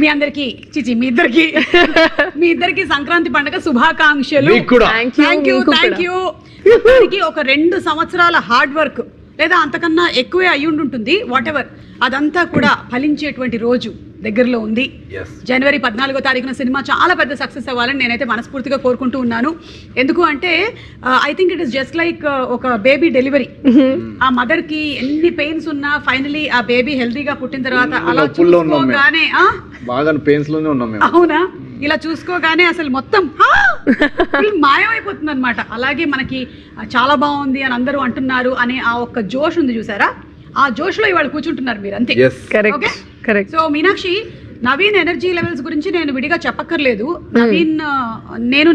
మీ అందరికి మీ ఇద్దరికి సంక్రాంతి పండుగ శుభాకాంక్షలు. Thank you. ఒక 2 సంవత్సరాల హార్డ్ వర్క్ లేదా అంతకన్నా ఎక్కువే అయి ఉంటుంది, వాట్ ఎవర్, అదంతా కూడా ఫలించేటువంటి రోజు దగ్గరలో ఉంది. జనవరి 14వ తారీఖున సినిమా చాలా పెద్ద సక్సెస్ అవ్వాలని నేనైతే మనస్ఫూర్తిగా కోరుకుంటూ ఉన్నాను. ఎందుకు అంటే I think it is just like ఒక బేబీ డెలివరీ. ఆ మదర్ కి ఎన్ని పెయిన్స్ ఉన్నా ఫైనలీ ఆ బేబీ హెల్దీగా పుట్టిన తర్వాత అలా చూసుకోగానే అవునా, ఇలా చూసుకోగానే అసలు మొత్తం మాయమైపోతుంది అనమాట. అలాగే మనకి చాలా బాగుంది అని అందరూ అంటున్నారు అనే ఆ ఒక్క జోష్ ఉంది చూసారా, ఆ జోష్ లో ఇవాళ కూర్చుంటున్నారు మీరు అంతే. Correct. So Meenakshi, Naveen energy levels గురించి నేను విడిగా చెప్పక్కర్లేదు.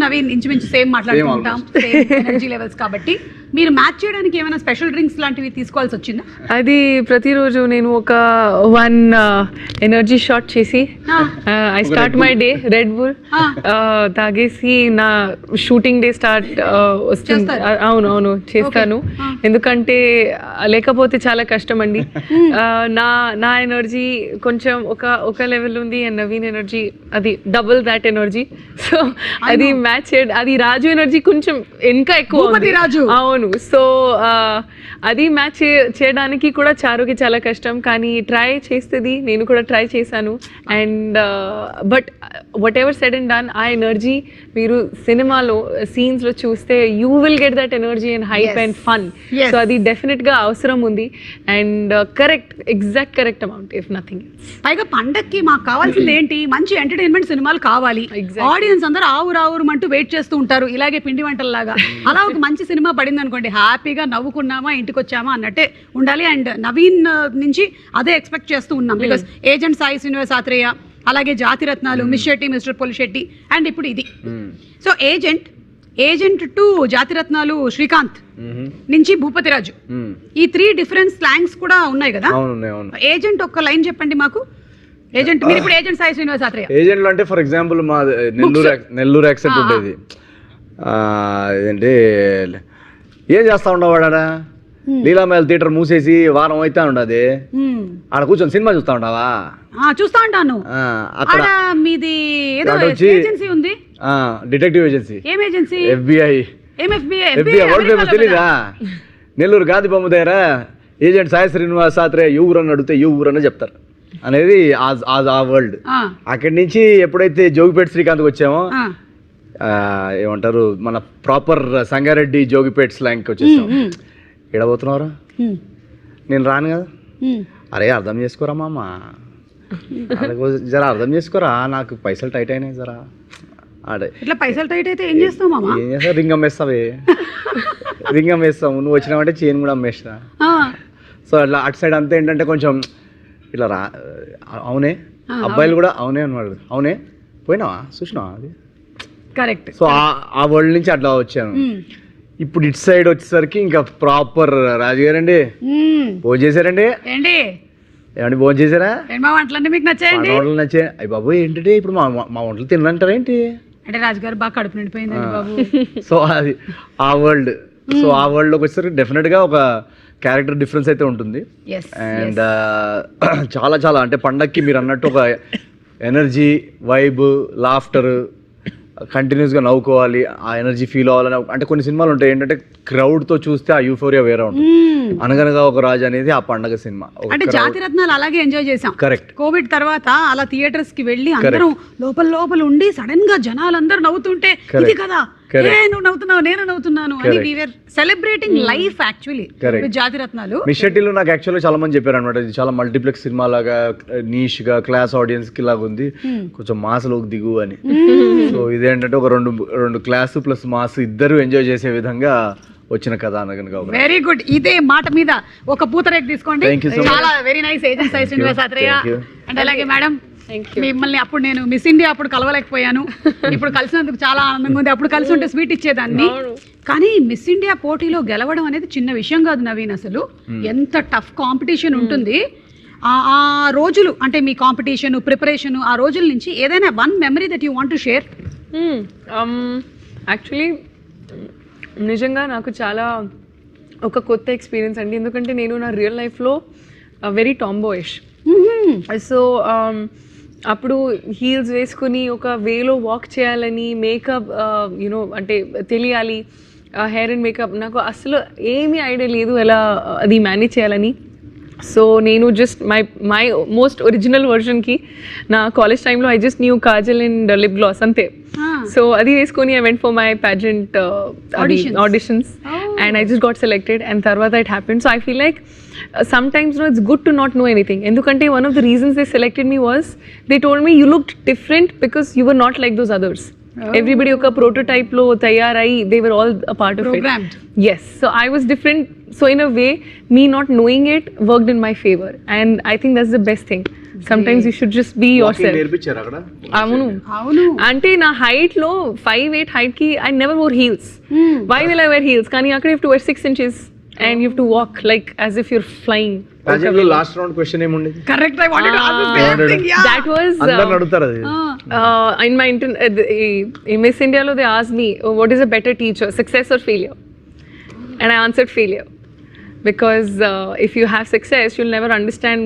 నవీన్ ఇంచుమించు సేమ్ మాట్లాడుకుంటాం, సేమ్ ఎనర్జీ లెవెల్స్ కాబట్టి మీరు మ్యాచ్ చేయడానికి ఏమైనా స్పెషల్ డ్రింక్స్ లాంటివి తీసుకోవాల్సి వచ్చిందా? అది ప్రతిరోజు నేను ఒక 1 ఎనర్జీ షాట్ చేసి I start my day red bull తాగేసి నా షూటింగ్ డే స్టార్ట్ వస్తుంది. అవును చేస్తాను, ఎందుకంటే లేకపోతే చాలా కష్టం అండి. నా ఎనర్జీ కొంచెం ఒక లెవెల్ ఉంది అండ్ నవీన్ ఎనర్జీ అది డబుల్ దాట్ ఎనర్జీ. సో అది మ్యాచ్ అది రాజు ఎనర్జీ కొంచెం ఇంకా ఎక్కువ. అవును, సో అది మ్యాచ్ చేయడానికి కూడా చారుకి చాలా కష్టం, కానీ ట్రై చేస్తుంది, నేను కూడా ట్రై చేశాను. And but what ever said and done, ఆ ఎనర్జీ మీరు సినిమాలో సీన్స్లో చూస్తే you will get that energy and hype and fun. So అది డెఫినెట్గా అవసరం ఉంది and correct amount if nothing else. పైగా పండక్కి మాకు కావాల్సింది ఏంటి, మంచి ఎంటర్టైన్మెంట్ సినిమాలు కావాలి. ఆడియన్స్ అందరూ ఆవురావురమంటూ వెయిట్ చేస్తూ ఉంటారు ఇలాగే పిండి వంటల్లాగా. అలా ఒక మంచి సినిమా పడింది అనుకోండి, హ్యాపీగా నవ్వుకున్నామా ఇంటికి వచ్చామా అన్నట్టే ఉండాలి. అండ్ నవీన్ నుంచి అదే ఎక్స్పెక్ట్ చేస్తూ ఉన్నాం. బికాస్ ఏజెంట్ సాయి శ్రీనివాస్ ఆత్రేయ, అలాగే Jathiratnalu, miss Shetty, mister Polishetty, and ఇప్పుడు ఇది. So agent to Jathiratnalu Srikanth నుంచి భూపతిరాజు, ఈ 3 డిఫరెంట్ స్లాంగ్స్ కూడా ఉన్నాయి కదా. ఏజెంట్ ఒక్క లైన్ చెప్పండి మాకు. ఏజెంట్, మీరు ఇప్పుడు ఏజెంట్ సాయి శ్రీనివాస్ ఆత్రేయ. ఏజెంట్ అంటే ఫర్ ఎగ్జాంపుల్ మా నెల్లూరు యాక్సెంట్ ఉండేది. ఏంటంటే ఏం చేస్తా ఉండవాడా, లీలామేల్ థియేటర్ మూసేసి వారం అయితే ఉండదు, ఆడ కూర్చొని సినిమా చూస్తా ఉండవా? చూస్తా ఉంటాను. అక్కడ మీది ఏదో ఏజెన్సీ ఉంది, డిటెక్టివ్ ఏజెన్సీ. ఏం ఏజెన్సీ? FBI. తెలీదా? నెల్లూరు గాంధీ బొమ్మ దగ్గర ఏజెంట్ సాయి శ్రీనివాస్ ఆత్రేయ ఏ ఊరని అడిగితే ఏ ఊరని చెప్తారు అనేది ఆ వరల్డ్. అక్కడి నుంచి ఎప్పుడైతే జోగిపేట శ్రీకాంత్కి వచ్చామో, ఏమంటారు, మన ప్రాపర్ సంగారెడ్డి జోగిపేట స్లాంగ్కి వచ్చేసాం. ఎడబోతున్నారా, నేను రాను కదా, అరే అర్థం చేసుకోరా మామ, జరా అర్థం చేసుకోరా, నాకు పైసలు టైట్ అయినాయి జరా. ఆడే ఇట్లా పైసలు టైట్ అయితే ఏం చేస్తావు మామ? ఏం చేస్తావు, రింగం వేస్తాము. నువ్వు వచ్చినావంటే చైన్ కూడా అమ్మేస్తా. సో అట్లా అటు సైడ్ అంతా ఏంటంటే కొంచెం ఇట్లా అవునే, అబ్బాయిలు కూడా అవునే అన్నమాట, అవునే పోయినావా చూసినావా అది కరెక్ట్. సో ఆ వరల్డ్ నుంచి అట్లా వచ్చాను. ఇప్పుడు ఇటు సైడ్ వచ్చేసరికి ఇంకా ప్రాపర్ రాజుగారండి భోజనం చేశారండి. ఏమండి భోజనం చేశారా? మీకు నచ్చాయండి? వంటలు నచ్చాయి. అయ్యి బాబు ఏంటంటే ఇప్పుడు మా వంటలు తినంటారా ఏంటి అంటే రాజుగారు బాగా కడుపు నిండిపోయిందండి బాబు. సో అది ఆ వరల్డ్. సో ఆ వరల్డ్ లోకి వచ్చేసరికి డెఫినెట్ గా ఒక క్యారెక్టర్ డిఫరెన్స్ అయితే ఉంటుంది. అండ్ చాలా చాలా అంటే పండక్కి మీరు అన్నట్టు ఒక ఎనర్జీ, వైబ్, లాఫ్టర్, కంటిన్యూస్గా నవ్వుకోవాలి, ఆ ఎనర్జీ ఫీల్ అవ్వాలని. అంటే కొన్ని సినిమాలు ఉంటాయి ఏంటంటే క్రౌడ్తో చూస్తే ఆ యూఫోరియా వేరే ఉంటుంది. అనగనగా ఒక రాజు అనేది ఆ పండగ సినిమా. అంటే జాతిరత్నాలు అలాగే ఎంజాయ్ చేసాం. కరెక్ట్. కోవిడ్ తర్వాత అలా థియేటర్స్ కి వెళ్ళి అందరూ లోపల ఉండి సడన్ గా జనాలు అందరూ నవ్వుతుంటే ఇది కదా నువ్వు నవ్వుతున్నావు నేను నవ్వుతున్నాను అని we were celebrating life actually with Jathiratnalu. Miss శెట్టిలో నాకు యాక్చువల్గా చాలా మంది చెప్పారు అనమాట, ఇది చాలా మల్టీప్లెక్స్ సినిమా లాగా, నీష్ గా, క్లాస్ ఆడియన్స్ కి లాగా ఉంది, కొంచెం మాస్లోకి దిగు అని. సో ఇదేంటంటే ఒక రెండు క్లాస్ ప్లస్ మాస్ ఇద్దరు ఎంజాయ్ చేసే విధంగా వచ్చిన కథ అనగా. Very good. ఇదే మాట మీద ఒక పూతరేక్ తీసుకోండి. చాలా very nice agent Sai Srinivas Athreya. And అలాగే మేడం, మిమ్మల్ని అప్పుడు నేను మిస్ ఇండియా అప్పుడు కలవలేకపోయాను, ఇప్పుడు కలిసినందుకు చాలా ఆనందంగా ఉంది. అప్పుడు కలిసి ఉంటే స్వీట్ ఇచ్చేదాన్ని. కానీ మిస్ ఇండియా పోటీలో గెలవడం అనేది చిన్న విషయం కాదు నవీన్. అసలు ఎంత టఫ్ కాంపిటీషన్ ఉంటుంది. ఆ రోజులు అంటే మీ కాంపిటీషన్, ప్రిపరేషన్, ఆ రోజుల నుంచి ఏదైనా one memory that you want to share? Actually నిజంగా నాకు చాలా ఒక కొత్త ఎక్స్పీరియన్స్ అండి, ఎందుకంటే నేను నా రియల్ లైఫ్లో వెరీ టాంబాయిష్. సో అప్పుడు హీల్స్ వేసుకుని ఒక వేలో వాక్ చేయాలని, మేకప్ యూనో అంటే తెలియాలి, హెయిర్ అండ్ మేకప్ నాకు అసలు ఏమీ ఐడియా లేదు ఎలా అది మేనేజ్ చేయాలని. సో నేను జస్ట్ మై మోస్ట్ ఒరిజినల్ వర్షన్కి నా కాలేజ్ టైంలో I just new Kajal and lip gloss అంతే. సో అది వేసుకొని I went for my pageant auditions and I just got selected and తర్వాత it happened. So I feel like sometimes it's good to not know anything. ఎందుకంటే one of the reasons they selected me was they told me you looked different because you were not like those others. Everybody ఒక prototype లో తయారై they were all a part of Programmed. it. Yes, so I was different. So in a way, me not knowing it worked in my favor, and I think that's the best thing. Sometimes you should just be yourself. నేర్పించారు అక్కడ. అవును అంటే నా height లో 5'8" height కి I never wore heels. Why will I wear heels? కానీ అక్కడ you have to wear 6 inches and you have to walk like as if you're flying. పాజెంట్లో లాస్ట్ రౌండ్ క్వశ్చన్ ఏముండేది? Correct. I wanted to ask the same thing. Yeah, That was అందరూ అడుగుతారు అది. in my in Miss India lo they asked me, what is a better teacher, success or failure? And I answered failure. Because if you have success, you'll never understand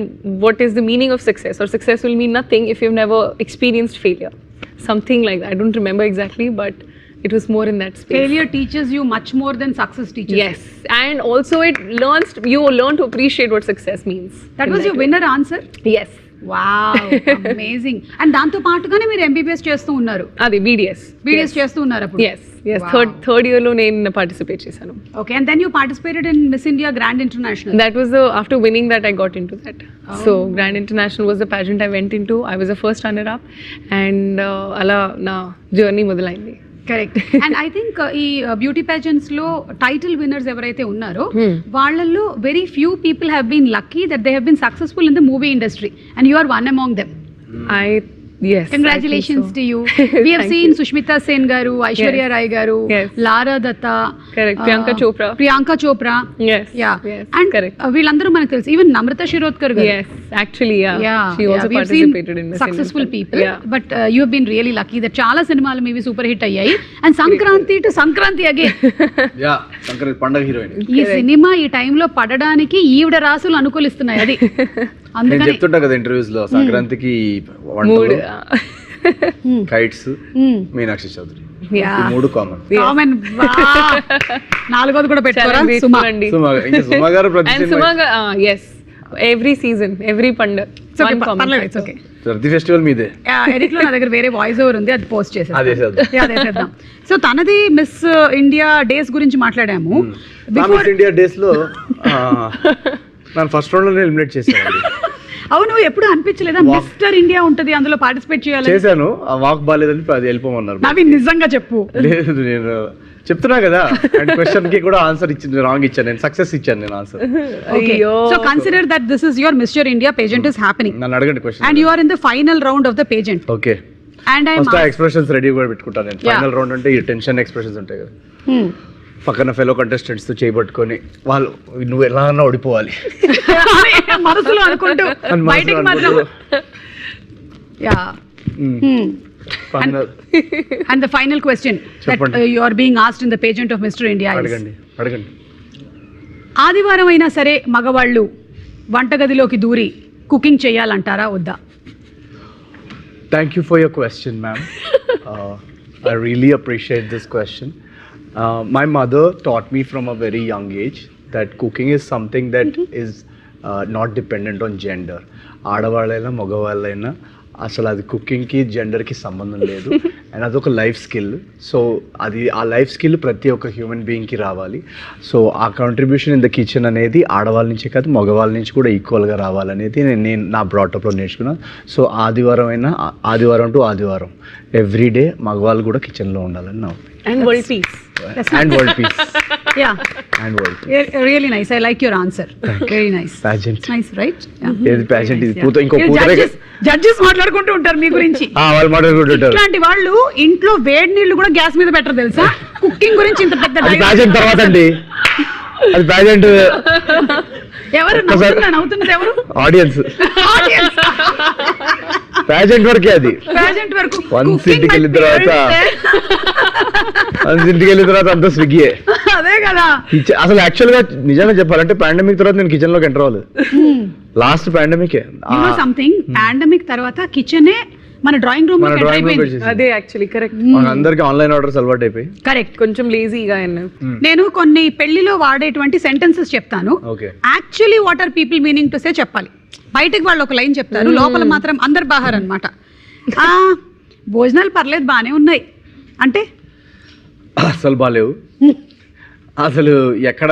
what is the meaning of success, or success will mean nothing if you've never experienced failure. Something like that. I don't remember exactly, but it was more in that space. Failure teaches you much more than success teaches. Yes, and also you learn to appreciate what success means. That was your winner answer? Yes. Wow, amazing. And దాంతో పాటుగానే మీరు MBBS చేస్తూ ఉన్నారు. అది BDS చేస్తూ ఉన్నారు అప్పుడు. yes third year లో నేను పార్టిసిపేట్ చేశాను. Okay, and then you participated in Miss India Grand International. That was after winning that I got into that. So Grand International was the pageant I went into. I was the first runner up and అలా నా journey మొదలైంది. Correct. And I think ఈ beauty pageants లో title winners ఎవరైతే ఉన్నారో వాళ్ళల్లో very few people have been lucky that they have been successful in the movie industry and you are one among them. Yes, congratulations to you. We have seen Sushmita Sen garu, Aishwarya Roy గారు, లారా Datta, correct, Priyanka Chopra. Yes, yeah, and correct. వీళ్ళందరూ మనకు తెలుసు. Even నమ్రత శిరోద్కర్ గారు. Yes, actually she also participated in Miss successful India. People. But you have been really lucky that చాలా సినిమాలు మీవి super hit అయ్యాయి. And Sankranti to Sankranti again. Yeah, Sankranti పండగ హీరోయిన్. ఈ సినిమా ఈ టైంలో పడడానికి ఈవిడ రాసులు అనుకూలిస్తున్నాయి. అది నేను అందుకని చెప్తుంటా కదా ఇంటర్వ్యూస్ లో, సంక్రాంతికి వంటలు, కైట్స్, మీనాక్షి చౌదరి, ఈ మూడు కామన్. కామన్. నాలుగోది కూడా పెట్టుకోరా సుమా. ఇంకా సుమా గారు ప్రతి And cinema, Sumaga, yes, every season, every పండుగ. ప్రతి ఫెస్టివల్ మీదే. ఎడిట్ లో నా దగ్గర వేరే వాయిస్ ఓవర్ ఉంది, అది పోస్ట్ చేసేద్దాం. అదే చేద్దాం. సో తనది మిస్ ఇండియా డేస్ గురించి మాట్లాడాము. మిస్ ఇండియా డేస్ లో నన్ను ఫస్ట్ రౌండ్ లో ఎలిమినేట్ చేశాను. అవును, ఎప్పుడు అనిపించలేదా మిస్టర్ ఇండియా ఉంటది అందులో పార్టిసిపేట్ చేయాలి? చేశాను, ఆ వాక్ బాగాలేదని అది వెళ్ళిపోమన్నారు. నవి నిజంగా చెప్పు. లేదు, నేను చెప్తున్నా కదా, అండ్ క్వశ్చన్ కి కూడా ఆన్సర్ ఇచ్చింది, రాంగ్ ఇచ్చాను నేను, సక్సెస్ ఇచ్చాను నేను answer. Okay, so consider that this is your Mr. India pageant is happening. నన్ను అడగండి question. And you are in the final round of the pageant. Okay, And I first expressions ready కూడా పెట్టుకుంటాను నేను. Final round అంటే ఈ tension expressions ఉంటాయి కదా, పక్కన ఫెలో కంటెస్టెంట్స్ తో చేయబట్టుకొని వాళ్ళు నువ్వు ఎలా అన్నా ఓడిపోవాలి మనసులో అనుకుంటూ బయటికి మాత్రం. Yeah. And the final question that you are being asked in the pageant of Mr. India is, అడగండి. ఆదివారం అయినా సరే మగవాళ్ళు వంటగదిలోకి దూరి కుకింగ్ చేయాలంటారా వద్దా? Thank you for your question, ma'am. I really appreciate this question. My mother taught me from a very young age that cooking is something that is not dependent on gender. ఆడవాళ్ళైనా మగవాళ్ళైనా అసలు అది కుకింగ్కి జెండర్కి సంబంధం లేదు, and అదొక life skill. So అది ఆ life skill ప్రతి ఒక్క human బీయింగ్కి రావాలి. సో ఆ కాంట్రిబ్యూషన్ ఇన్ ద కిచెన్ అనేది ఆడవాళ్ళ నుంచే కాదు మగవాళ్ళ నుంచి కూడా ఈక్వల్గా రావాలనేది నేను నా బ్రాటప్లో నేర్చుకున్నాను. సో ఆదివారం టు ఆదివారం ఎవ్రీడే మగవాళ్ళు కూడా కిచెన్లో ఉండాలని నా opinion. And world peace. And world peace. Yeah. And world peace. Really nice. I like your answer. Very nice. Pageant. Nice, right? ఏది pageant ఇది? ఇంకో జడ్జెస్ మాట్లాడుకుంటూ ఉంటారు మీ గురించి. వాళ్ళు మాట్లాడుకుంటుంటారు. ఇట్లాంటి వాళ్ళు ఇంట్లో వేడి నీళ్లు కూడా గ్యాస్ మీద పెట్టరు తెలుసా? కుకింగ్ గురించి ఇంత పెద్ద pageant తర్వాత అండి. అది pageant. ఎవరు నవ్వుతున్నది ఎవరు? ఆడియన్స్. ప్యాజెంట్ వరకే అది. ప్రెజెంట్ వరకు వన్స్ cooking ఇంటికి వెళ్ళిన my తర్వాత favorites. ఇంటికి వెళ్ళిన తర్వాత అంతా స్విగ్గీయే. అదే కదా. అసలు యాక్చువల్ గా నిజంగా చెప్పాలంటే పాండమిక్ తర్వాత నేను కిచెన్ లోకి ఎంటర్ అవ్వలేదు. లాస్ట్ పాండమిక్ సంథింగ్ పాండమిక్ తర్వాత కిచెనే మన డ్రాయింగ్ రూమ్ మన డ్రాయింగ్ రూమ్ అదే యాక్చువల్లీ కరెక్ట్. అందరికి ఆన్లైన్ ఆర్డర్స్ అలవాటు అయిపోయి. కరెక్ట్. కొంచెం లేజీగా అయినా నేను కొన్ని పెళ్లిలో వాడేటువంటి సెంటెన్సెస్ చెప్తాను. Okay. Actually what are people meaning to say చెప్పాలి. బయటకు వాళ్ళు ఒక లైన్ చెప్తారు, లోపల మాత్రం అందరు బాహార్ అనమాట. భోజనాలు పర్లేదు బాగానే ఉన్నాయి అంటే అసలు బాగాలేవు. అసలు ఎక్కడ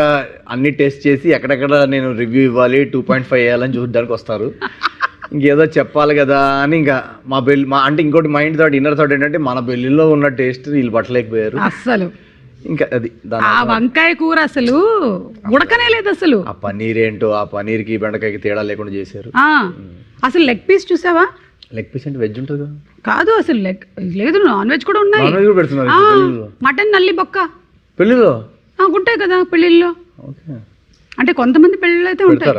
అన్ని టేస్ట్ చేసి ఎక్కడెక్కడ నేను రివ్యూ ఇవ్వాలి 2.5 వేయాలని చూడడానికి వస్తారు. ఇంకేదో చెప్పాలి కదా అని ఇంకా మా అంటే ఇంకోటి మైండ్ థాట్ ఇన్నర్ థాట్ ఏంటంటే మన బెల్లిలో ఉన్న టేస్ట్ వీళ్ళు పట్టలేకపోయారు అసలు. ఇంకా అది ఆ వంకాయ కూర అసలు ఉడకనే లేదు అసలు. ఆ పన్నీర్ ఏంటో ఆ పన్నీర్కి బెండకాయకి తేడా లేకుండా చేశారు. అసలు లెగ్ పీస్ చూసావా? లెగ్ పీస్ అంటే వెజ్ ఉంటుంది కదా? కాదు అసలు లెగ్ లేదు, నాన్ వెజ్ కూడా ఉన్నాయి. నాన్ వెజ్ కూడా పెడుతున్నారు పెళ్ళిలో. మటన్ నల్లి బొక్క పెళ్ళిలో ఉంటాయి కదా పెళ్ళిళ్ళలో. ఓకే. అంటే కొంతమంది పెళ్ళిళ్ళు అయితే ఉంటాయి.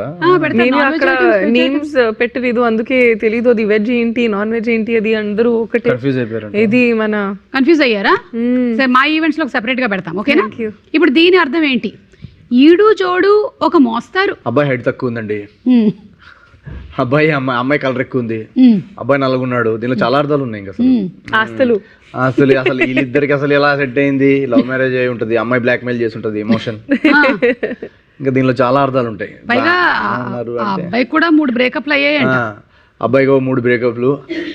నేను అక్కడ నేమ్స్ పెట్టలేదు, అందుకే తెలీదు అది వెజ్ ఏంటి నాన్ వెజ్ ఏంటి అది అందరూ ఒకటే కన్ఫ్యూజ్ అయిపోయారు. ఇది మన కన్ఫ్యూజ్ అయ్యారా? సరే మా ఈవెంట్స్ లో సెపరేట్ గా పెడతాం, ఓకేనా? ఇప్పుడు దీని అర్థం ఏంటి? ఈడు జోడు ఒక మోస్తారు. అబ్బాయి హైట్ తక్కువ ఉందండి, అమ్మాయి కలర్ ఎక్కువ ఉంది, అబ్బాయి నల్లగున్నాడు. దీనిలో చాలా అర్థాలు ఉన్నాయి. ఇంకా ఆస్తులు అసలు వీళ్ళిద్దరికి అసలు ఎలా సెట్ అయింది? లవ్ మ్యారేజ్ అయి ఉంటుంది, అమ్మాయి బ్లాక్ మెయిల్ చేసి ఉంటుంది, ఎమోషన్. ఇంకా దీనిలో చాలా అర్థాలు ఉంటాయి. పైగా అబ్బాయి కూడా 3 బ్రేకప్లు అయ్యాయి. అబ్బాయికి 3 బ్రేకప్లు,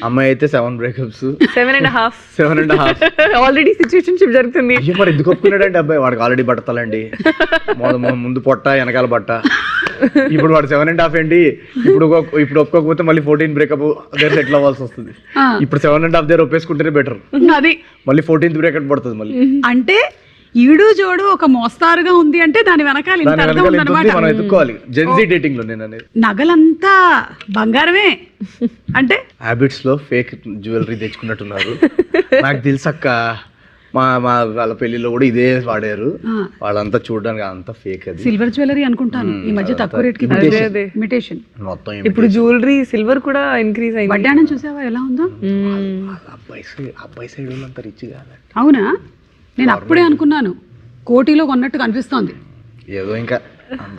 అమ్మాయి అయితే 7 బ్రేకప్స్, 7.5 ఆల్రెడీ సిచ్యువేషన్షిప్ జరుగుతుంది. మరి ఎందుకు ఒప్పుకున్నాడంటే అబ్బాయి? వాడికి ఆల్రెడీ బట్టతలండి, ముందు పొట్ట వెనకాల బట్ట. ఇప్పుడు వాడు 7.5 ఏంటి? ఇప్పుడు ఒప్పుకోకపోతే మళ్ళీ 14 బ్రేకప్ దగ్గర సెటిల్ అవ్వాల్సి వస్తుంది. ఇప్పుడు 7.5 దగ్గర ఒప్పేసుకుంటేనే బెటర్. అది మళ్ళీ 14th బ్రేకప్ పడుతుంది మళ్ళీ. అంటే ఈడు జోడు ఒక మోస్తారుగా ఉంది అంటే దాని వెనకాల ఇంత అర్థం ఉందన్నమాట. మనం ఎత్తుకోవాలి జెన్జీ డేటింగ్ లో. నేను అనేది నగలంతా బంగారమే అంటే హ్యాబిట్స్ లో ఫేక్ జ్యువెలరీ తెచ్చుకున్నట్టున్నారు. నాకు తెలుసక్క, మా వాళ్ళ పెళ్లిలో కూడా ఇదే వాడారు. వాళ్ళంతా చూడడానికి అంతా ఫేక్. అది సిల్వర్ జ్యువెలరీ అనుకుంటాను, ఈ మధ్య తక్కువ రేట్ కి ఇమిటేషన్. మొత్తం ఇప్పుడు జ్యువెలరీ సిల్వర్ కూడా ఇంక్రీజ్ అయింది. వడ్డాణం చూసావా ఎలా ఉందో? అబ్బాయి సైడ్ అంతా రిచ్ కాదు. అవునా? నేను అప్పుడే అనుకున్నాను, కోటిలో కొన్నట్టు కనిపిస్తోంది. ఏదో ఇంకా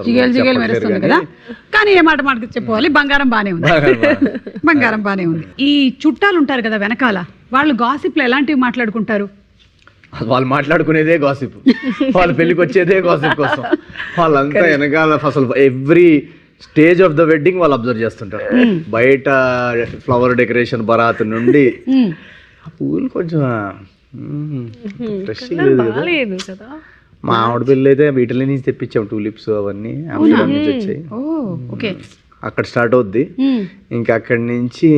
జిగేలు మెరుస్తుంది కదా. కానీ ఏ మాట చెప్పుకోవాలి, బంగారం బానే ఉంది. బంగారం బానే ఉంది. ఈ చుట్టాలు ఉంటారు కదా వెనకాల, వాళ్ళు గాసిప్లు ఎలాంటివి మాట్లాడుకుంటారు? వాళ్ళు మాట్లాడుకునేదే గాసిప్, వాళ్ళ పెళ్లికి వచ్చేదే గాసిప్ కోసం. వాళ్ళంతా వెనకాల అసలు every stage of the wedding వాళ్ళు అబ్జర్వ్ చేస్తుంటారు. బయట ఫ్లవర్ డెకరేషన్ బరాత్ నుండి పూలు కొంచెం ఫ్రెష్ లేదు కదా. మా ఆవిడ పెళ్ళి అయితే వీటిలో నుంచి తెప్పించాం, టూలిప్స్ అవన్నీ నుంచి వచ్చాయి. అక్కడ స్టార్ట్ అవుద్ది. ఇంకా అక్కడి నుంచి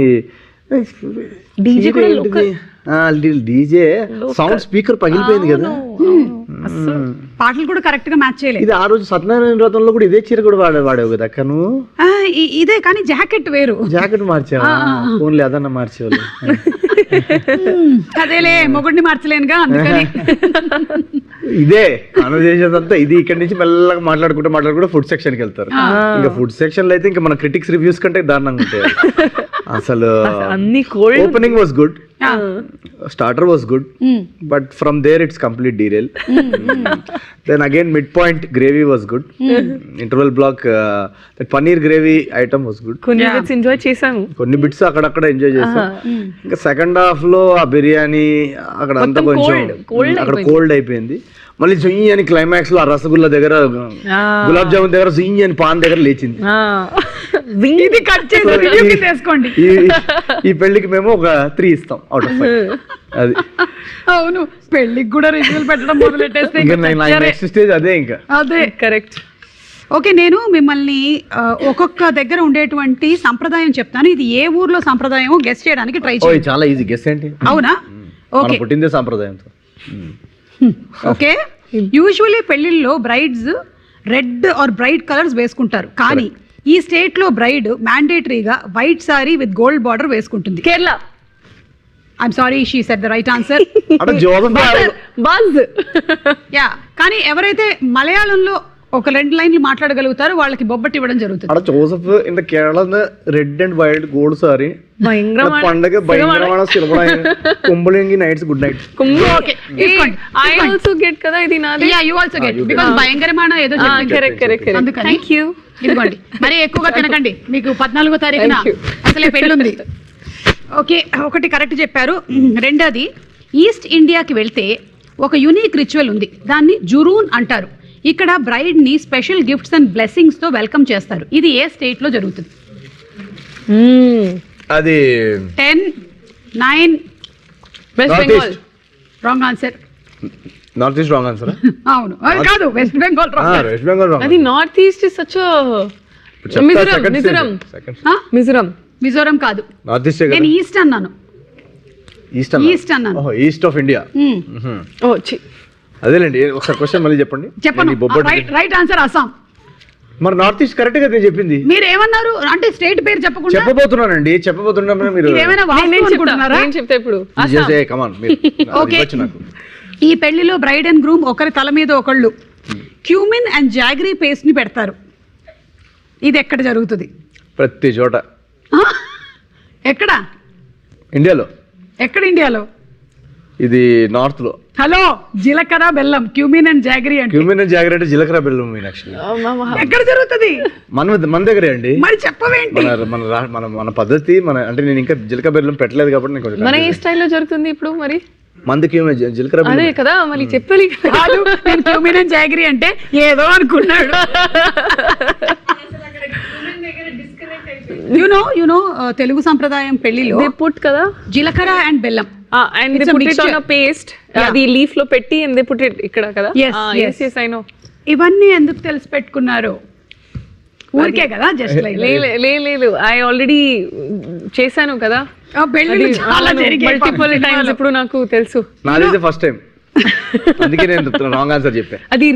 డీజే సౌండ్ స్పీకర్ పగిలిపోయింది కదా. పాటలు కూడా కరెక్ట్ గా మ్యాచ్ చేయలేదు. ఇది ఆ రోజు సత్యనారాయణ వ్రతంలో కూడా ఇదే చీర కూడా వాడావు కదా అక్క నువ్వు? ఇదే కానీ జాకెట్ వేరు. జాకెట్ మార్చావా? ఓన్లీ అదన్నా మార్చేవాళ్ళు. అదేలే, మొగుడిని మార్చలేనుగా అందుకని. ఇదే కాన్వర్సేషన్ అంతా ఇది. ఇక్కడ నుంచి మెల్లగా మాట్లాడుకుంటూ ఫుడ్ సెక్షన్ కి వెళ్తారు. ఇంకా ఫుడ్ సెక్షన్ లో అయితే ఇంకా మన క్రిటిక్స్ రివ్యూస్ కంటే దారుణంగా ఉంటాయి. అసలు opening was good, starter was good, but from there it's complete derail. Then again mid point gravy was good. Interval block that paneer gravy item was good. Enjoy చేసాము, కొన్ని బిట్స్ అక్కడక్కడ ఎంజాయ్ చేసాం. ఇంకా second half లో ఆ బిర్యానీ అక్కడ అంతా కొంచెం అక్కడ కోల్డ్ అయిపోయింది. మళ్ళీ జుయ్యి అని క్లైమాక్స్ లో ఆ రసగుల్లా దగ్గర, గులాబ్ జామున్ దగ్గర జుయ్యి అని పాన్ దగ్గర లేచింది. ఈ పెళ్లికి మేము ఒక 3 ఇస్తాం అవుట్ ఆఫ్ 5. అది అవును, పెళ్లికి కూడా రివ్యూలు పెట్టడం మొదలెట్టేస్తే నెక్స్ట్ స్టేజ్ అదే. ఇంకా అదే కరెక్ట్. ఓకే, నేను మిమ్మల్ని ఒక్కొక్క దగ్గర ఉండేటువంటి సంప్రదాయం చెప్తాను. ఇది ఏ ఊర్లో సంప్రదాయం గెస్ చేయడానికి ట్రై చేయండి. చాలా ఈజీ గెస్ ఏంటి? అవునా? ఓకే, పుట్టిందే సంప్రదాయంతో. ఓకే, యూజువల్లీ పెళ్లిళ్ళలో brides red or bright colours వేసుకుంటారు. కానీ ఈ స్టేట్ లో బ్రైడ్ మ్యాండేటరీగా white sari with gold border వేసుకుంటుంది. Kerala. I'm sorry, she said the right answer. Yeah, కానీ ఎవరైతే మలయాళంలో ఒక 2 లైన్లు మాట్లాడగలుగుతారు, వాళ్ళకి బొబ్బట్టి ఇవ్వడం జరుగుతుంది. അവിടെ Joseph in the Kerala red and wild gold sari ഭയങ്കരമാണ് പണ്ടൊക്കെ ഭയങ്കരമാണ് സിനിമ കുമ്പളെങ്കിൽ nights good night Okay. I also get కదా ఇది నాది. Yeah, you also get because భయంకరమైన ఏదో చెప్పింది. కరెక్ట్ అందుకని థ్యాంక్ యూ. ఇదిగోండి, మరి ఎక్కువగా తినకండి, మీకు 14వ తారీఖున Thank you. అసలే పెళ్ళుంది. ఓకే, ఒకటి కరెక్ట్ చెప్పారు. రెండోది, ఈస్ట్ ఇండియాకి వెళ్తే ఒక యునిక్ రిచువల్ ఉంది, దాన్ని జురూన్ అంటారు. ఇక్కడ బ్రైడ్ ని స్పెషల్ గిఫ్ట్స్ అండ్ బ్లెస్సింగ్స్ తో వెల్కమ్ చేస్తారు. ఇది ఏ స్టేట్ లో జరుగుతుంది? అది 10, 9. West North Bengal. Wrong answer. North east wrong answer అవును, అది కాదు, west Bengal wrong. West Bengal wrong అది north east is such Mizoram. Mizoram కాదు, నార్త్ ఈస్ట్ నేను ఈస్ట్ అన్నాను. ఈస్ట్ ఈస్ట్ అన్నాను. East of India. ఓ చి అదేలేండి, ఒకసారి క్వశ్చన్ మళ్ళీ చెప్పండి. చెప్పను. బొబ్బట్టి రైట్ ఆన్సర్ అస్సాం. మరి నార్త్ ఈస్ట్ కరెక్ట్ గా నేను చెప్పింది. మీరు ఏమన్నారు అంటే స్టేట్ పేరు చెప్పకుండా చెప్పబోతున్నానండి, చెప్పబోతున్నా మీరు ఏమైనా వాస్తవం అనుకుంటున్నారా? నేను చెప్తా ఇప్పుడు. కమాన్ మీరు Okay. ఇవ్వచ్చు నాకు. ఈ పెళ్లిలో బ్రైడ్ అండ్ గ్రూమ్ ఒకరి తల మీద ఒకళ్ళు క్యూమిన్ అండ్ జాగరీ పేస్ట్ ని పెడతారు. ఇది ఎక్కడ జరుగుతుంది? ప్రతి చోట ఆ? ఎక్కడ? ఇండియాలో. ఎక్కడ ఇండియాలో? ఇది నార్త్ లో. హలో, జీలకర్ర బెల్లం, క్యూమిన్ అండ్ జాగరీ అంటే క్యూమిన్ జాగ్రత్త జీలకర్ర బెల్లం యాక్చువల్లీ ఎక్కడ జరుగుతుంది? మన దగ్గరే అండి. మరి చెప్పవేంటి? మన పద్ధతి అంటే నేను ఇంకా జీలకర్ర బెల్లం పెట్టలేదు కాబట్టి నేను కొంచెం మన ఏ స్టైల్లో జరుగుతుంది ఇప్పుడు మరి? మంది క్యూమిన్ జీలకర్ర అదే బెల్లం కదా మళ్ళీ చెప్పాలి. కాదు, నేను క్యూమిన్ అండ్ జాగరీ అంటే ఏదో అనుకున్నాడు. యు నో తెలుగు సంప్రదాయం పెళ్లిలో దే పుట్ కదా జీలకర్ర అండ్ బెల్లం and they It's a put it mixture. On a paste. Yeah. అది లీఫ్ లో పెట్టి అండ్ దే పుట్ ఇట్ ఇక్కడ కదా. Yes, yes. yes I know. ఇవన్నీ ఎందుకు తెలిసి పెట్టుకున్నారు? ఊరికే కదా, జస్ట్ లైక్ లేదు ఐ ఆల్రెడీ చేశాను కదా పెళ్లి చాలా జరిగాయి మల్టిపుల్ టైమ్స్. ఇప్పుడు నాకు తెలుసు. నాది ఫస్ట్ టైం, అందుకే నేను రాంగ్ ఆన్సర్ చెప్పా. అది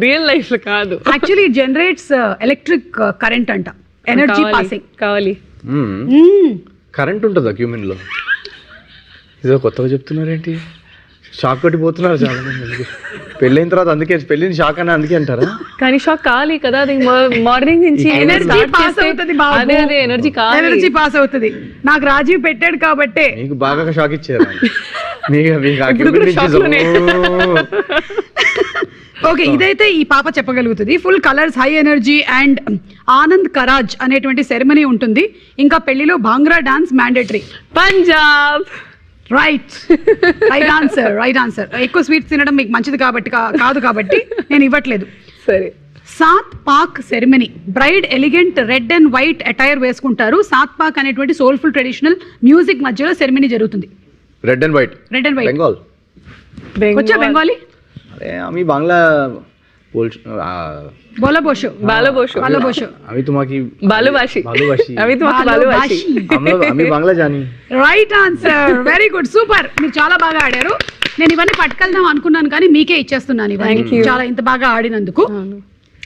రియల్ లైఫ్ లో కాదు. Actually it generates electric current అంట, ఎనర్జీ పాసింగ్. కావాలి. కరెంట్ ఉంటుందా క్యూమిన్ లో? ఇదో కొత్తగా చెప్తున్నారేంటి? షాక్ కొట్టిపోతున్నారు చాలా మంది. పెళ్ళైన తర్వాత అందుకే పెళ్ళిని షాక్ అని అందుకే అంటారా? కానీ షాక్ కావాలి కదా, అది మార్నింగ్ నుంచి ఎనర్జీ పాస్ అవుతుంది. అదే ఎనర్జీ కావాలి, ఎనర్జీ పాస్ అవుతుంది. నాకు రాజీవ్ పెట్టాడు కాబట్టి మీకు బాగా షాక్ ఇచ్చారు. ఓకే, ఇదైతే ఈ పాప చెప్పగలుగుతుంది. Full colours, high energy and Anand Karaj అనేటువంటి సెరమనీ ఉంటుంది. ఇంకా పెళ్లిలో bhangra dance mandatory. Punjab. Right answer. ఎక్కువ స్వీట్స్ తినడం మీకు మంచిది కాబట్టి కాదు కాబట్టి నేను ఇవ్వట్లేదు. సరే. సాత్ Pak ceremony. Bride elegant red and white attire వేసుకుంటారు. సాత్ పాక్ అనేటువంటి సోల్ఫుల్ ట్రెడిషనల్ మ్యూజిక్ మధ్యలో సెరమనీ జరుగుతుంది. Red and white Bengal. వచ్చా బెంగాలీ? अरे आम्ही बांगला बोल बोलाबोशो. आम्ही तुम्हाकी बालुभाषी. आम्ही बांगला जानी. Right answer, very good, super. మీరు చాలా బాగా ఆడారు. నేను ఇవన్నీ పట్టుకెళ్దాం అనుకున్నాను కానీ మీకే ఇచ్చేస్తున్నాను ఇవన్నీ, చాలా ఇంత బాగా ఆడినందుకు.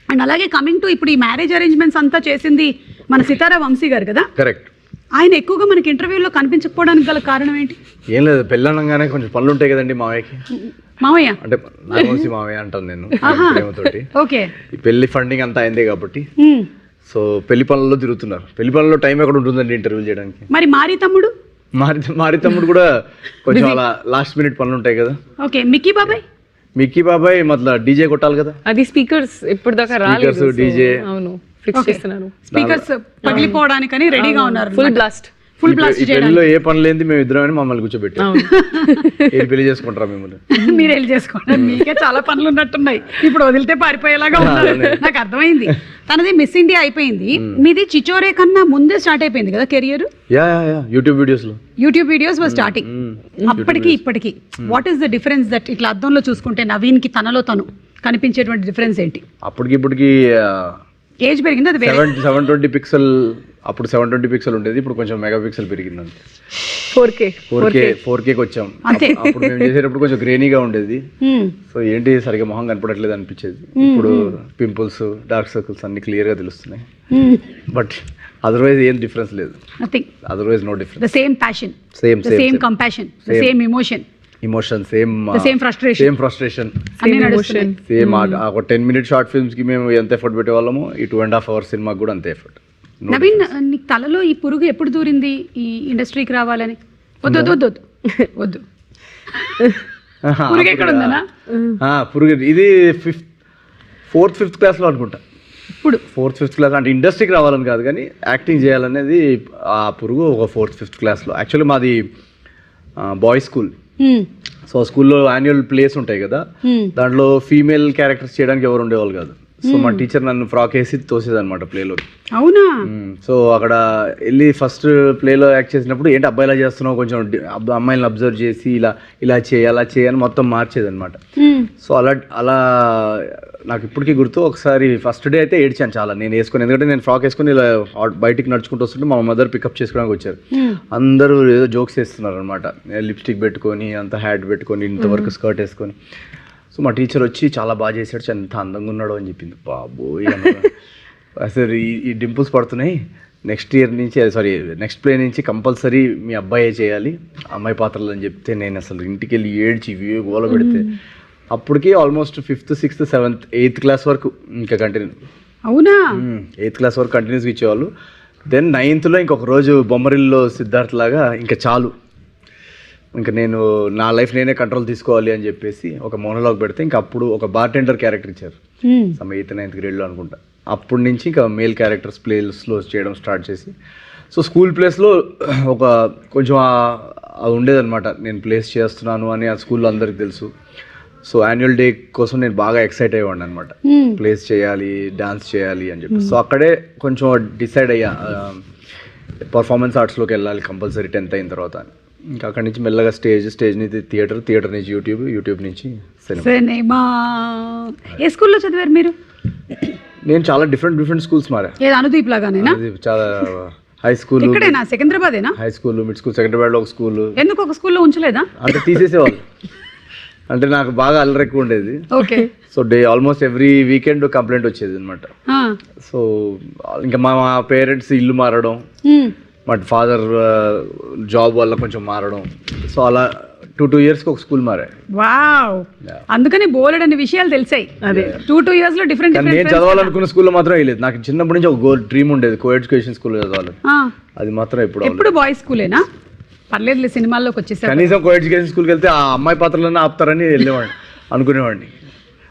అండ్ అలాగే కమింగ్ టు ఇప్పుడు ఈ మ్యారేజ్ అరేంజ్మెంట్స్ అంతా చేసింది మన సితారా వంశీ గారు కదా. కరెక్ట్. ఆయన ఎక్కువగా మనకి ఇంటర్వ్యూలో కనిపించకపోవడానికి గల కారణం ఏంటి? ఏం లేదు, పెళ్ళనగానే కొంచెం పనులు ఉంటాయి కదండి మావయ్యకి. మావయ్య అంటే నాగవంశీ మావయ్య అంటాను నేను ప్రేమతోటి. ఓకే. ఈ పెళ్లి ఫండింగ్ అంతా అయిందే కాబట్టి సో పెళ్లి పనుల్లో తిరుగుతున్నారు. పెళ్లి పనుల్లో టైం ఎక్కడ ఉంటుందండి ఇంటర్వ్యూ చేయడానికి. మరి మారి తమ్ముడు? మారి తమ్ముడు కూడా కొంచెం అలా లాస్ట్ మినిట్ పనులు ఉంటాయి కదా. ఓకే. మిక్కీ బాబాయ్ మతల డీజే కొట్టాలి కదా. అది స్పీకర్స్ ఇప్పుడు దాకా రాలేదు. డీజే అవును ఫిక్స్ చేస్తున్నారు. స్పీకర్స్ పగిలిపోవడానికని రెడీగా ఉన్నారు. ఫుల్ బ్లాస్ట్ పెళ్లిలో ఏ పని లేని మేము ఇద్దరం మమ్మల్ని కూర్చోబెట్టి ఏం పెళ్లి చేసుకుంటారా మిమ్మల్ని? మీరు వెళ్ళి చేసుకోండి, మీకే చాలా పనులు ఉన్నట్టున్నాయి. ఇప్పుడు వదిలితే పారిపోయేలాగా ఉన్నారు. నాకు అర్థమైంది. తనది మిస్ ఇండియా అయిపోయింది, మీది చిచోరే కన్నా ముందే స్టార్ట్ అయిపోయింది కదా కెరియర్. యూట్యూబ్ వీడియోస్ వర్ స్టార్టింగ్. అప్పటికి ఇప్పటికి what is the difference that ఇట్లా అద్దంలో చూసుకుంటే నవీన్ కి తనలో తను కనిపించేటువంటి డిఫరెన్స్ ఏంటి? అప్పటికి ఇప్పటికి ఏజ్ పెరిగింది. అది 720 పిక్సెల్, అప్పుడు 720 పిక్సెల్ ఉండేది, ఇప్పుడు కొంచెం మెగా పిక్సెల్ పెరిగింది అంతే. 4K వచ్చాం. అప్పుడు మేము చేసేటప్పుడు కొంచెం గ్రేనీగా ఉండేది. సో ఏంటి సరిగా మొహం కనపడట్లేదు అనిపించేది. ఇప్పుడు పింపుల్స్, డార్క్ సర్కిల్స్ అన్ని క్లియర్ గా తెలుస్తున్నాయి. బట్ అదర్వైజ్ ఏం డిఫరెన్స్ లేదు. Nothing. Otherwise no difference. The same passion, same the same compassion, the same emotion. Emotion same frustration same ఒక 10-minute షార్ట్ ఫిల్మ్స్ కి మేము ఎంత ఎఫర్ట్ పెట్టేవాళ్ళము ఈ 2.5 hours సినిమాకి కూడా అంతే ఎఫర్ట్. నవీన్, నీకు తలలో ఈ పురుగు ఎప్పుడు దూరింది ఈ ఇండస్ట్రీకి రావాలని? వద్దు వద్దు వద్దు వద్దు పురుగు ఎక్కడ ఉందనా? పురుగు ఇది 4th 5th క్లాస్లో అనుకుంటా. ఇప్పుడు 4th 5th క్లాస్ అంటే ఇండస్ట్రీకి రావాలని కాదు కానీ యాక్టింగ్ చేయాలనేది ఆ పురుగు ఒక 4th 5th క్లాస్లో. యాక్చువల్లీ మాది బాయ్స్ స్కూల్. సో స్కూల్లో యాన్యువల్ ప్లేస్ ఉంటాయి కదా, దాంట్లో ఫీమేల్ క్యారెక్టర్స్ చేయడానికి ఎవరు ఉండేవాళ్ళు కాదు. సో మా టీచర్ నన్ను ఫ్రాక్ వేసి తోసేదన్నమాట ప్లేలోకి. అవునా? సో అక్కడ వెళ్ళి ఫస్ట్ ప్లేలో యాక్ట్ చేసినప్పుడు ఏంటి అబ్బాయిలా చేస్తున్నావు, కొంచెం అమ్మాయిలను అబ్జర్వ్ చేసి ఇలా ఇలా చేయని మొత్తం మార్చేదన్నమాట. సో అలా నాకు ఇప్పటికీ గుర్తు. ఒకసారి ఫస్ట్ డే అయితే ఏడ్చాను చాలా నేను వేసుకొని, ఎందుకంటే నేను ఫ్రాక్ వేసుకొని ఇలా బయటికి నడుచుకుంటూ వస్తుంటే మా మదర్ పికప్ చేసుకోవడానికి వచ్చారు. అందరూ ఏదో జోక్స్ వేస్తున్నారు అనమాట, లిప్స్టిక్ పెట్టుకొని అంత హ్యాట్ పెట్టుకొని ఇంతవరకు స్కర్ట్ వేసుకొని. సో మా టీచర్ వచ్చి చాలా బాగా చేశాడు, ఎంత అందంగా ఉన్నాడు అని చెప్పింది. బాబోయ్ అసలు ఈ డింపుల్స్ పడుతున్నాయి, నెక్స్ట్ ప్లే నుంచి కంపల్సరీ మీ అబ్బాయే చేయాలి అమ్మాయి పాత్రలు అని చెప్తే నేను అసలు ఇంటికి వెళ్ళి ఏడ్చి గోల పెడితే అప్పటికి almost 5th 6th 7th 8th class వరకు ఇంకా కంటిన్యూ. అవునా? 8th క్లాస్ వరకు కంటిన్యూస్గా ఇచ్చేవాళ్ళు. దెన్ 9th ఇంకొక రోజు బొమ్మరిల్లో సిద్ధార్థ్ లాగా ఇంకా చాలు, ఇంకా నేను నా లైఫ్ నేనే కంట్రోల్ తీసుకోవాలి అని చెప్పేసి ఒక మోనోలాగ్ పెడితే ఇంకా అప్పుడు ఒక బార్టెండర్ క్యారెక్టర్ ఇచ్చారు. 8th 9th గ్రేడ్లో అనుకుంటా. అప్పటి నుంచి ఇంకా మేల్ క్యారెక్టర్స్ ప్లేస్లో చేయడం స్టార్ట్ చేసి, సో స్కూల్ ప్లేస్లో ఒక కొంచెం అది ఉండేదన్నమాట, నేను ప్లేస్ చేస్తున్నాను అని ఆ స్కూల్లో అందరికి తెలుసు. సో యాన్యువల్ డే కోసం నేను బాగా ఎక్సైట్ అయ్యేవాడిని అనమాట, ప్లేస్ చేయాలి డాన్స్ చేయాలి అని చెప్పి. సో అక్కడే కొంచెం డిసైడ్ అయ్యా పర్ఫార్మెన్స్ ఆర్ట్స్లోకి వెళ్ళాలి కంపల్సరీ 10th అయిన తర్వాత అని. ఇంకా అక్కడి నుంచి మెల్లగా స్టేజ్ నుంచి థియేటర్ నుంచి యూట్యూబ్ నుంచి సినిమా. ఏ స్కూల్లో చదివారు మీరు? నేను చాలా డిఫరెంట్ స్కూల్స్ మారా. అనుదీప్ లాగానేనా? చాలా హై స్కూల్ ఇక్కడేనా? సికింద్రాబాదేనా? హై స్కూల్, మిడ్ స్కూల్, సెకండ్రాబాద్లో ఒక స్కూల్. ఎందుకు ఒక స్కూల్లో ఉంచలేదా? అంటే తీసేసేవాళ్ళు, అంటే నాకు బాగా అల్లరి ఎక్కువ ఉండేది. Okay. So almost every weekend complaint వచ్చేది అనమాట. సో ఇంకా మా పేరెంట్స్ ఇల్లు మారడం, మా ఫాదర్ జాబ్ వల్ల కొంచెం మారడం, సో అలా 2 years ఒక స్కూల్ మారాయి. వావ్, అందుకని బోలెడన్ని విషయాలు తెలిసాయి. అదే 2 years లో డిఫరెంట్. నేను చదవాలనుకున్న స్కూల్లో మాత్రం వేయలేదు, నాకు చిన్నప్పటి నుంచి ఒక డ్రీమ్ ఉండేది కో ఎడ్యుకేషన్ స్కూల్లో చదవాలి. అది మాత్రం ఎప్పుడు బాయ్స్ స్కూలేనా? పర్లేదులే, సినిమాల్లోకి వచ్చేసారు. కనీసం కో ఎడ్యుకేషన్ స్కూల్కి వెళ్తే ఆ అమ్మాయి పాత్రలన్నా ఆపుతారని వెళ్ళేవాడిని, అనుకునేవాడిని.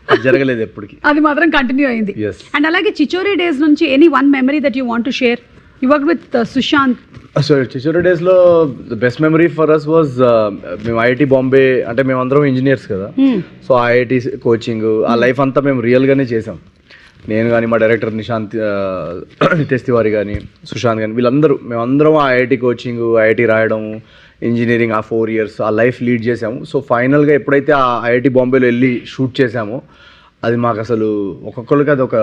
అది జరగలేదు ఎప్పటికీ, అది మాత్రం కంటిన్యూ అయింది. అండ్ అలాగే చిచోరీ డేస్ నుంచి any one memory that you want to share? You work with Sushant. So Chhichhore డేస్లో the best memory for us was మేము ఐఐటి బాంబే, అంటే మేమందరం ఇంజనీర్స్ కదా, సో ఐఐటి కోచింగ్ ఆ లైఫ్ అంతా మేము రియల్గానే చేసాం. నేను కానీ, మా డైరెక్టర్ నితేష్ తివారీ కానీ, సుశాంత్ కానీ, మేమందరం ఆ ఐఐటి కోచింగ్, ఐఐటి రాయడం, ఇంజనీరింగ్ ఆ 4 years ఆ లైఫ్ లీడ్ చేసాము. సో ఫైనల్గా ఎప్పుడైతే ఆ ఐఐటి బాంబేలో వెళ్ళి షూట్ చేసామో అది మాకు అసలు ఒక్కొక్కరికి అది ఒక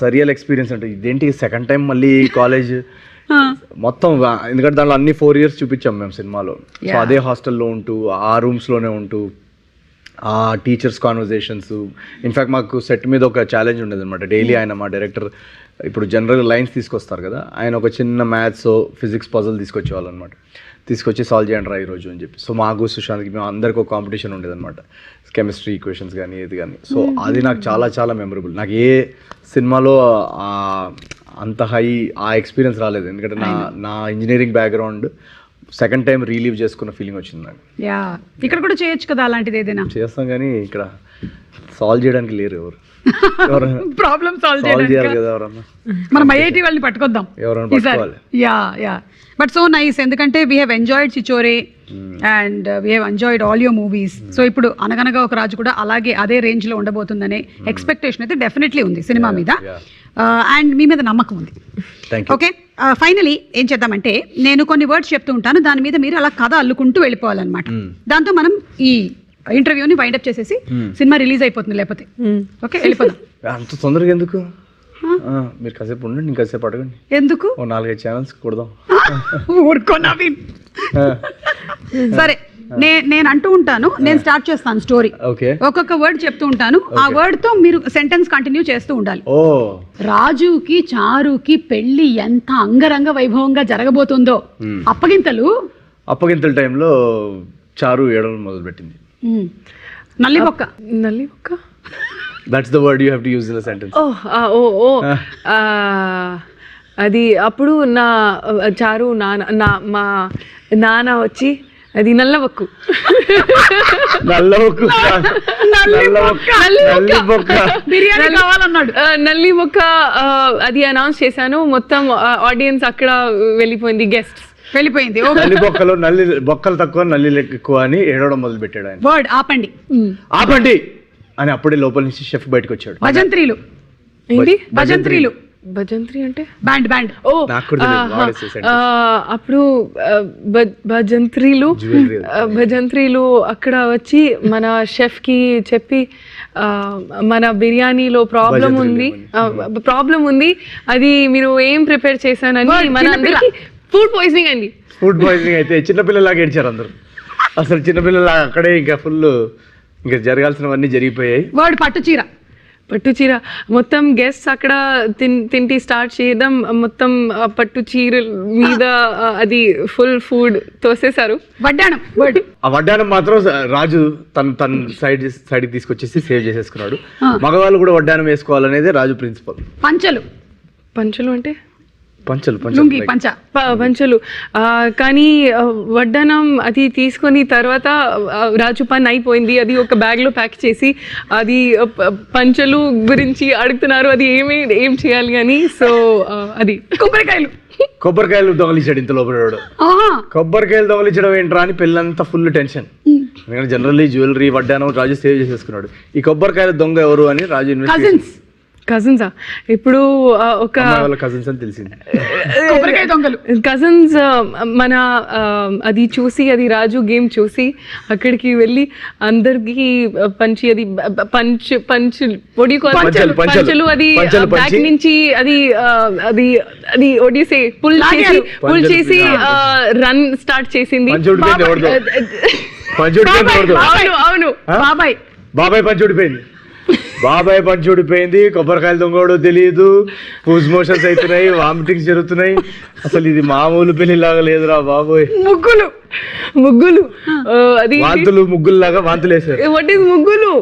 సరియల్ ఎక్స్పీరియన్స్. అంటే ఇదేంటి సెకండ్ టైం మళ్ళీ కాలేజ్ మొత్తం, ఎందుకంటే దాంట్లో అన్ని 4 years చూపించాం మేము సినిమాలో. సో అదే హాస్టల్లో ఉంటూ, ఆ రూమ్స్లోనే ఉంటూ, ఆ టీచర్స్ కాన్వర్జేషన్స్. ఇన్ఫ్యాక్ట్ మాకు సెట్ మీద ఒక ఛాలెంజ్ ఉండేది అనమాట. డైలీ ఆయన, మా డైరెక్టర్ ఇప్పుడు జనరల్ లైన్స్ తీసుకొస్తారు కదా, ఆయన ఒక చిన్న మ్యాథ్స్ ఫిజిక్స్ పజల్ తీసుకొచ్చేవాళ్ళు అనమాట. తీసుకొచ్చి సాల్వ్ చేయండి రా ఈరోజు అని చెప్పి. సో మాకు సుశాంత్కి మేము అందరికీ ఒక కాంపిటీషన్ ఉండేదన్నమాట, కెమిస్ట్రీ ఈక్వేషన్స్ కానీ ఏది కానీ. సో అది నాకు చాలా చాలా మెమరబుల్. నాకు ఏ సినిమాలో అంత హై ఆ ఎక్స్పీరియన్స్ రాలేదు, ఎందుకంటే నా engineering background second time relive చేసుకున్న ఫీలింగ్ వచ్చింది నాకు. ఇక్కడ కూడా చేయొచ్చు కదా అలాంటిది, ఏదైనా చేస్తాం కానీ ఇక్కడ సాల్వ్ చేయడానికి లేరు ఎవరు. ప్రాబ్లమ్ సాల్వ్ చేయాలి కదా ఎవరన్నా, మనం ఐఐటి వాళ్ళని పట్టుకొద్దాం ఎవరైనా పట్టుకోవాలి. బట్ సో నైస్, ఎందుకంటే we have enjoyed Chhichhore and we have enjoyed all your movies. So ఇప్పుడు అనగనగా ఒక రాజు కూడా అలాగే అదే రేంజ్ లో ఉండబోతుందనే ఎక్స్పెక్టేషన్ అయితే డెఫినెట్లీ ఉంది సినిమా మీద, అండ్ మీ మీద నమ్మకం ఉంది. ఓకే, ఫైనలీ ఏం చేద్దామంటే నేను కొన్ని వర్డ్స్ చెప్తూ ఉంటాను, దాని మీద మీరు అలా కథ అల్లుకుంటూ వెళ్ళిపోవాలన్నమాట. దాంతో మనం ఈ ఇంటర్వ్యూని వైండప్ చేసేసి సినిమా రిలీజ్ అయిపోతుంది, లేకపోతే ఓకే వెళ్ళిపోదాం. అంత తొందరగా ఎందుకు? మీరు కాసేపు ఉండండి, ఇంకాసేపు అడగండి. ఎందుకు? 4-5 ఛానల్స్ కొడదాం. ఊరుకో నవీన్. సరే, నేను అంటూ ఉంటాను, నేను స్టార్ట్ చేస్తాను స్టోరీ. ఒక్కొక్క వర్డ్ చెప్తూ ఉంటాను, ఆ వర్డ్ తో మీరు సెంటెన్స్ కంటిన్యూ చేస్తూ ఉండాలి. రాజుకి చారుకి పెళ్లి ఎంత అంగరంగ వైభవంగా జరగబోతుందో, అప్పగింతల టైంలో చారు ఏడవడం మొదలుపెట్టింది. నల్లి బొక్క. నల్లి ఒక్క that's the word you have to use in the sentence. అది అప్పుడు నా చారు మా నాన్న వచ్చి అది నల్లవక్కు. బిర్యానీ కావాలన్నాడు. నల్లి మొక్క అది అనౌన్స్ చేశాను, మొత్తం ఆడియన్స్ అక్కడ వెళ్ళిపోయింది, గెస్ట్ వెళ్ళిపోయింది. నల్లి బొక్కలు బొక్కలు తక్కువ నల్లి ఎక్కువ అని ఏడవడం మొదలు పెట్టాడు ఆయన. వర్డ్ ఆపండి ఆపండి అని అప్పుడే లోపల నుంచి షెఫ్ బయటకు వచ్చాడు. భజంత్రీలు. ఏంటి భజంత్రీలు? భజంత్రి అంటే బ్యాండ్. ఓ అప్పుడు భజంత్రీలు అక్కడ వచ్చి మన షెఫ్ కి చెప్పి మన బిర్యానీలో ప్రాబ్లం ఉంది, అది మీరు ఏం ప్రిపేర్ చేశానని మన అందరికి ఫుడ్ పాయిజనింగ్ అయింది. ఫుడ్ పాయిజనింగ్ అయితే చిన్నపిల్లలాగా ఏడ్చారు అందరు. అసలు చిన్నపిల్లలాగా అక్కడే ఇంకా ఫుల్ ఇంకా జరగాల్సినవన్నీ జరిగిపోయాయి. వర్డ్ పట్టు చీర. మొత్తం గెస్ట్ అక్కడ తింటి స్టార్ట్ చేయడం, మొత్తం పట్టు చీర మీద అది ఫుల్ ఫుడ్ తోసేశారు. వడ్డానం. వర్డ్ ఆ వడ్డానం మాత్రం రాజు తన సైడ్ తీసుకొచ్చేసి సేవ్ చేసేసుకున్నాడు. మగవాళ్ళు కూడా వడ్డానం వేసుకోవాలనేది రాజు ప్రిన్సిపల్. పంచలు అంటే పంచలు కానీ వడ్డానం అది తీసుకొని తర్వాత రాజు పని అయిపోయింది, అది ఒక బ్యాగ్ లో ప్యాక్ చేసి అది పంచలు గురించి అడుగుతున్నారు, అది ఏం చేయాలి అని. సో అది కొబ్బరికాయలు దొంగలించాడు ఇంత లోపల. కొబ్బరికాయలు దొంగలించడం ఏంట్రా అని పిల్లంతా ఫుల్ టెన్షన్. ఎందుకంటే జనరల్లీ జ్యువెలరీ వడ్డానం రాజు సేవ్ చేసేసుకున్నాడు. ఈ కొబ్బరికాయల దొంగ ఎవరు అని రాజు ఇన్వెస్టిగేషన్. కజిన్సా? ఇప్పుడు ఒక కజిన్స్ అని తెలిసింది. కజిన్స్ మన అది చూసి, అది రాజు గేమ్ చూసి అక్కడికి వెళ్ళి అందరికి పంచి, అది పంచలు అది బ్యాక్ నుంచి అది ఒడిసే పుల్ చేసి రన్ స్టార్ట్ చేసింది. అవును బాబాయ్ పంచి ఊడిపోయింది. కొబ్బరికాయలు దొంగోడు తెలియదు, పూజ్ మోషన్స్ అవుతున్నాయి, వామిటింగ్స్ జరుగుతున్నాయి. అసలు ఇది మామూలు పెళ్లిలాగా లేదురా బాబోయ్. ముగ్గులు అది ముగ్గుల్లాగా వాంతులు వేసారు. వాట్ ఈస్ ముగ్గులు?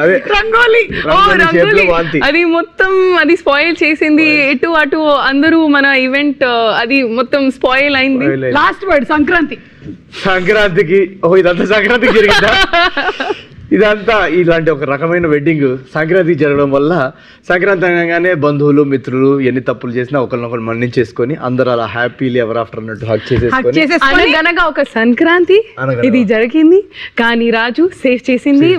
అదే రంగోలి. అది మొత్తం అది స్పాయిల్ చేసింది. ఎటు అటు అందరూ మన ఈవెంట్ అది మొత్తం స్పాయిల్ అయింది. లాస్ట్ వర్డ్ సంక్రాంతికి ఇదంతా సంక్రాంతికి జరిగిందా? ఇదంతా ఇలాంటి ఒక రకమైన వెడ్డింగ్ సంక్రాంతికి జరగడం వల్ల సంక్రాంతి అనగానే బంధువులు మిత్రులు ఎన్ని తప్పులు చేసినా ఒకరినొకరు మన్నించేసుకొని అందరూ అలా హ్యాపీలీ ఎవర్ ఆఫ్టర్ అన్నట్టు హక్ చేసేసుకొని అనగా ఒక సంక్రాంతి ఇది జరిగింది. కానీ రాజు సేవ్ చేసింది.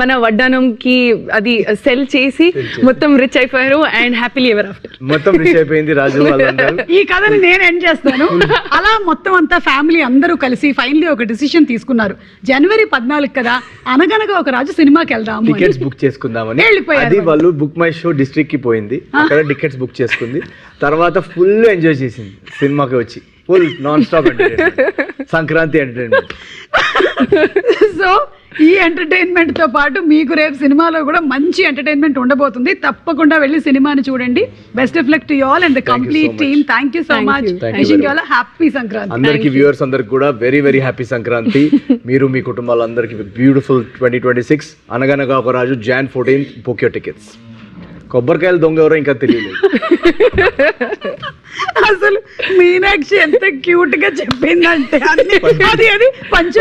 మన వడ్డానంకి అది సెల్ చేసి మొత్తం రిచ్ అయిపోయారు అండ్ హ్యాపీలీ ఎవర్ ఆఫ్టర్ మొత్తం రిచ్ అయిపోయింది రాజు. ఈ కథని నేను ఎండ్ చేస్తాను. అలా మొత్తం అంతా ఫ్యామిలీ అందరూ కలిసి ఫైనల్లీ ఒక డిసిషన్ తీసుకున్నారు. జనవరి 14 కదా, అనగనగా ఒక రాజు సినిమాకి వెళ్దాము, టికెట్స్ బుక్ చేసుకుందామని. అది వాళ్ళు బుక్ మై షో డిస్ట్రిక్ట్ కి పోయింది, అక్కడ టికెట్స్ బుక్ చేసుకుంది. తర్వాత ఫుల్ ఎంజాయ్ చేసింది సినిమాకి వచ్చి. Full non stop Sankranti entertainment. So ఈ ఎంటర్టైన్మెంట్ తో పాటు మీకు రేపు సినిమాలో కూడా మంచి ఎంటర్టైన్మెంట్ ఉండబోతుంది. తప్పకుండా వెళ్ళి సినిమాని చూడండి. Best of luck to you all and the complete team. Thank you so much. Wishing you all happy Sankranti. అందరికి వ్యూవర్స్ అందరికి కూడా వెరీ వెరీ హ్యాపీ సంక్రాంతి. మీరు మీ కుటుంబాలందరికీ బ్యూటిఫుల్ 2026. అనగనగా ఒక రాజు Jan 14 బుక్ యువర్ టికెట్స్. కొబ్బరికాయలు దొంగ ఎవరో ఇంకా తెలియలేదు. అసలు మీనాక్షి ఎంత క్యూట్ గా చెప్పిందంటే అది పంచ